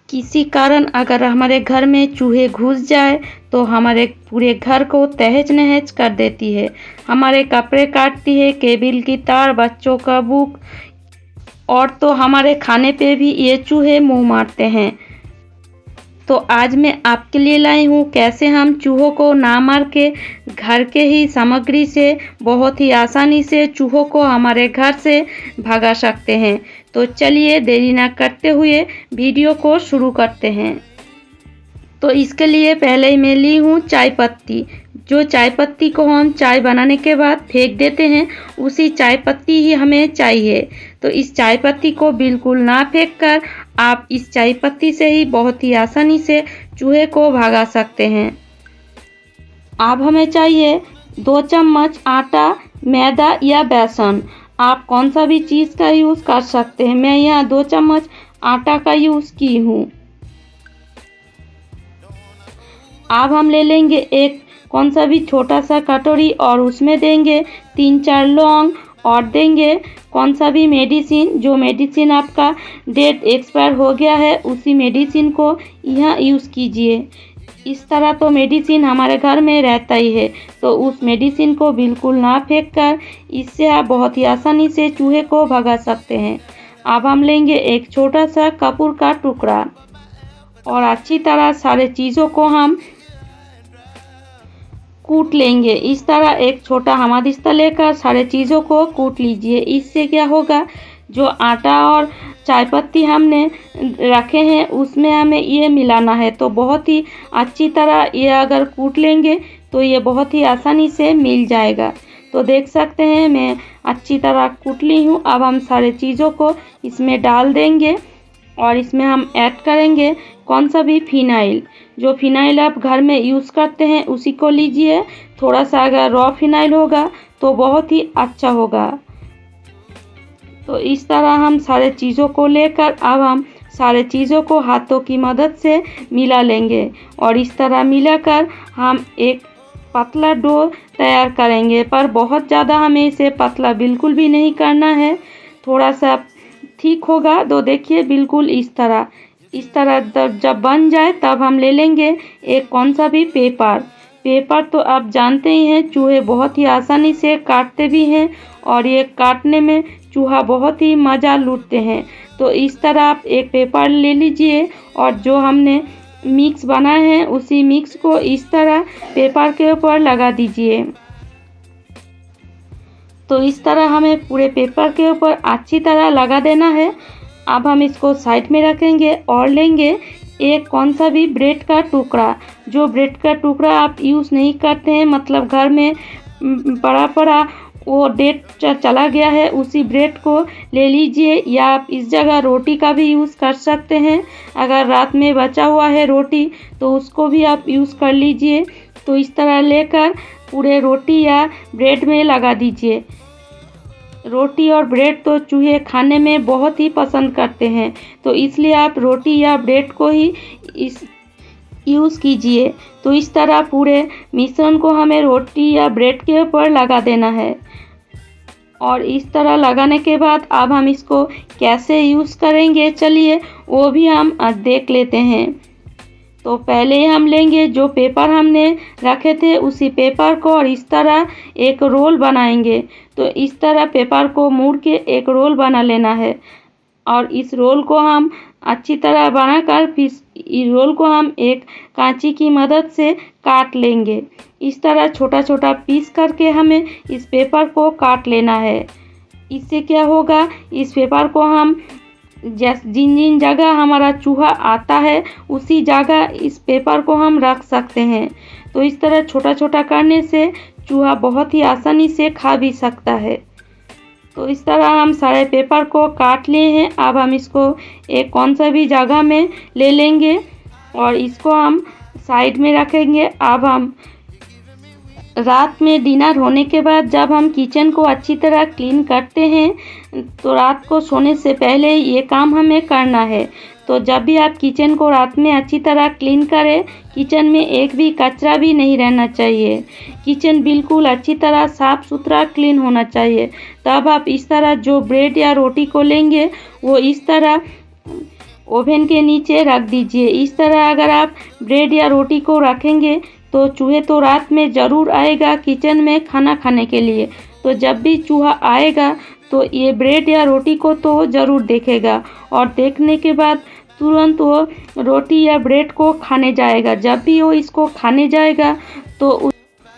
किसी कारण अगर हमारे घर में चूहे घुस जाए तो हमारे पूरे घर को तहस नहस कर देती है। हमारे कपड़े काटती है, केबल की तार, बच्चों का बुक और तो हमारे खाने पे भी ये चूहे मुंह मारते हैं। तो आज मैं आपके लिए लाई हूँ कैसे हम चूहों को ना मार के घर के ही सामग्री से बहुत ही आसानी से चूहों को हमारे घर से भगा सकते हैं। तो चलिए देरी ना करते हुए वीडियो को शुरू करते हैं। तो इसके लिए पहले ही मैं ली हूँ चाय पत्ती। जो चाय पत्ती को हम चाय बनाने के बाद फेंक देते हैं, उसी चाय पत्ती ही हमें चाहिए। तो इस चाय पत्ती को बिल्कुल ना फेंक कर आप इस चाय पत्ती से ही बहुत ही आसानी से चूहे को भगा सकते हैं। अब हमें चाहिए 2 चम्मच आटा, मैदा या बेसन। आप कौन सा भी चीज़ का यूज़ कर सकते हैं। मैं यहाँ 2 चम्मच आटा का यूज़ की हूँ। अब हम ले लेंगे एक कौन सा भी छोटा सा कटोरी और उसमें देंगे 3-4 लौंग और देंगे कौन सा भी मेडिसिन। जो मेडिसिन आपका डेट एक्सपायर हो गया है उसी मेडिसिन को यहाँ यूज़ कीजिए। इस तरह तो मेडिसिन हमारे घर में रहता ही है, तो उस मेडिसिन को बिल्कुल ना फेंक कर इससे आप बहुत ही आसानी से चूहे को भगा सकते हैं। अब हम लेंगे एक छोटा सा कपूर का टुकड़ा और अच्छी तरह सारे चीज़ों को हम कूट लेंगे। इस तरह एक छोटा हमादिस्ता लेकर सारे चीज़ों को कूट लीजिए। इससे क्या होगा, जो आटा और चाय पत्ती हमने रखे हैं उसमें हमें ये मिलाना है, तो बहुत ही अच्छी तरह ये अगर कूट लेंगे तो ये बहुत ही आसानी से मिल जाएगा। तो देख सकते हैं मैं अच्छी तरह कूट ली हूँ। अब हम सारे चीज़ों को इसमें डाल देंगे और इसमें हम ऐड करेंगे कौन सा भी फिनाइल। जो फिनाइल आप घर में यूज़ करते हैं उसी को लीजिए। थोड़ा सा अगर रॉ फिनाइल होगा तो बहुत ही अच्छा होगा। तो इस तरह हम सारे चीज़ों को लेकर अब हम सारे चीज़ों को हाथों की मदद से मिला लेंगे और इस तरह मिलाकर हम एक पतला डो तैयार करेंगे। पर बहुत ज़्यादा हमें इसे पतला बिल्कुल भी नहीं करना है, थोड़ा सा ठीक होगा। तो देखिए बिल्कुल इस तरह जब बन जाए तब हम ले लेंगे एक कौन सा भी पेपर। तो आप जानते ही हैं चूहे बहुत ही आसानी से काटते भी हैं और ये काटने में चूहा बहुत ही मज़ा लूटते हैं। तो इस तरह आप एक पेपर ले लीजिए और जो हमने मिक्स बनाए हैं उसी मिक्स को इस तरह पेपर के ऊपर लगा दीजिए। तो इस तरह हमें पूरे पेपर के ऊपर अच्छी तरह लगा देना है। अब हम इसको साइड में रखेंगे और लेंगे एक कौन सा भी ब्रेड का टुकड़ा। जो ब्रेड का टुकड़ा आप यूज़ नहीं करते हैं, मतलब घर में पड़ा वो डेट चला गया है, उसी ब्रेड को ले लीजिए। या आप इस जगह रोटी का भी यूज़ कर सकते हैं। अगर रात में बचा हुआ है रोटी तो उसको भी आप यूज़ कर लीजिए। तो इस तरह लेकर पूरे रोटी या ब्रेड में लगा दीजिए। रोटी और ब्रेड तो चूहे खाने में बहुत ही पसंद करते हैं, तो इसलिए आप रोटी या ब्रेड को ही यूज़ कीजिए। तो इस तरह पूरे मिश्रण को हमें रोटी या ब्रेड के ऊपर लगा देना है और इस तरह लगाने के बाद अब हम इसको कैसे यूज़ करेंगे चलिए वो भी हम देख लेते हैं। तो पहले हम लेंगे जो पेपर हमने रखे थे उसी पेपर को और इस तरह एक रोल बनाएंगे। तो इस तरह पेपर को मोड़ के एक रोल बना लेना है और इस रोल को हम अच्छी तरह बनाकर फिर इस रोल को हम एक कांची की मदद से काट लेंगे। इस तरह छोटा छोटा पीस करके हमें इस पेपर को काट लेना है। इससे क्या होगा, इस पेपर को हम जिन जगह हमारा चूहा आता है उसी जगह इस पेपर को हम रख सकते हैं। तो इस तरह छोटा छोटा करने से चूहा बहुत ही आसानी से खा भी सकता है। तो इस तरह हम सारे पेपर को काट लिए हैं। अब हम इसको एक कौन सा भी जगह में ले लेंगे और इसको हम साइड में रखेंगे। अब हम रात में डिनर होने के बाद जब हम किचन को अच्छी तरह क्लीन करते हैं तो रात को सोने से पहले ये काम हमें करना है। तो जब भी आप किचन को रात में अच्छी तरह क्लीन करें, किचन में एक भी कचरा भी नहीं रहना चाहिए। किचन बिल्कुल अच्छी तरह साफ़ सुथरा क्लीन होना चाहिए। तब आप इस तरह जो ब्रेड या रोटी को लेंगे वो इस तरह ओवन के नीचे रख दीजिए। इस तरह अगर आप ब्रेड या रोटी को रखेंगे तो चूहे तो रात में ज़रूर आएगा किचन में खाना खाने के लिए। तो जब भी चूहा आएगा तो ये ब्रेड या रोटी को तो ज़रूर देखेगा और देखने के बाद तुरंत वो रोटी या ब्रेड को खाने जाएगा। जब भी वो इसको खाने जाएगा तो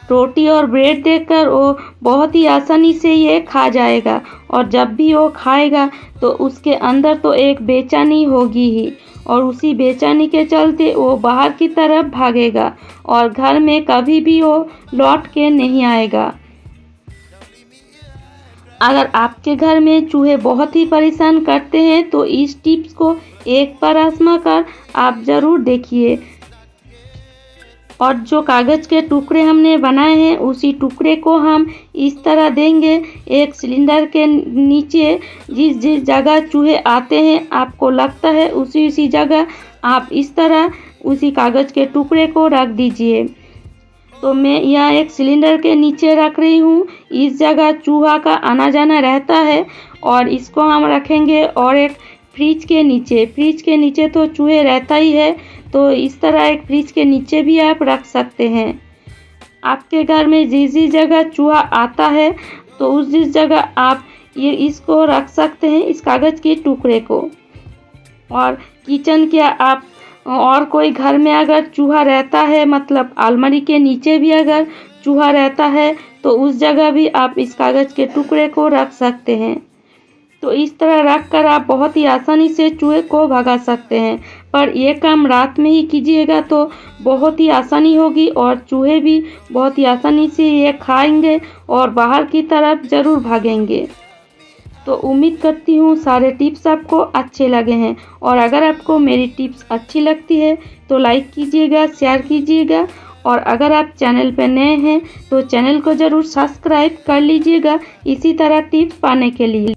रोटी और ब्रेड देखकर वो बहुत ही आसानी से ये खा जाएगा और जब भी वो खाएगा तो उसके अंदर तो एक बेचैनी होगी ही और उसी बेचैनी के चलते वो बाहर की तरफ भागेगा और घर में कभी भी वो लौट के नहीं आएगा। अगर आपके घर में चूहे बहुत ही परेशान करते हैं तो इस टिप्स को एक बार आजमा कर आप ज़रूर देखिए। और जो कागज़ के टुकड़े हमने बनाए हैं उसी टुकड़े को हम इस तरह देंगे एक सिलेंडर के नीचे। जिस जिस जगह चूहे आते हैं आपको लगता है उसी जगह आप इस तरह उसी कागज़ के टुकड़े को रख दीजिए। तो मैं यहाँ एक सिलेंडर के नीचे रख रही हूँ। इस जगह चूहा का आना जाना रहता है और इसको हम रखेंगे और एक फ्रिज के नीचे तो चूहे रहता ही है। तो इस तरह एक फ्रिज के नीचे भी आप रख सकते हैं। आपके घर में जिस जगह चूहा आता है तो उस जिस जगह आप ये इसको रख सकते हैं इस कागज़ के टुकड़े को। और किचन के आप और कोई घर में अगर चूहा रहता है मतलब अलमारी के नीचे भी अगर चूहा रहता है तो उस जगह भी आप इस कागज़ के टुकड़े को रख सकते हैं। तो इस तरह रख कर आप बहुत ही आसानी से चूहे को भगा सकते हैं। पर ये काम रात में ही कीजिएगा तो बहुत ही आसानी होगी और चूहे भी बहुत ही आसानी से ये खाएंगे और बाहर की तरफ ज़रूर भागेंगे। तो उम्मीद करती हूँ सारे टिप्स आपको अच्छे लगे हैं और अगर आपको मेरी टिप्स अच्छी लगती है तो लाइक कीजिएगा, शेयर कीजिएगा और अगर आप चैनल पर नए हैं तो चैनल को ज़रूर सब्सक्राइब कर लीजिएगा इसी तरह टिप्स पाने के लिए।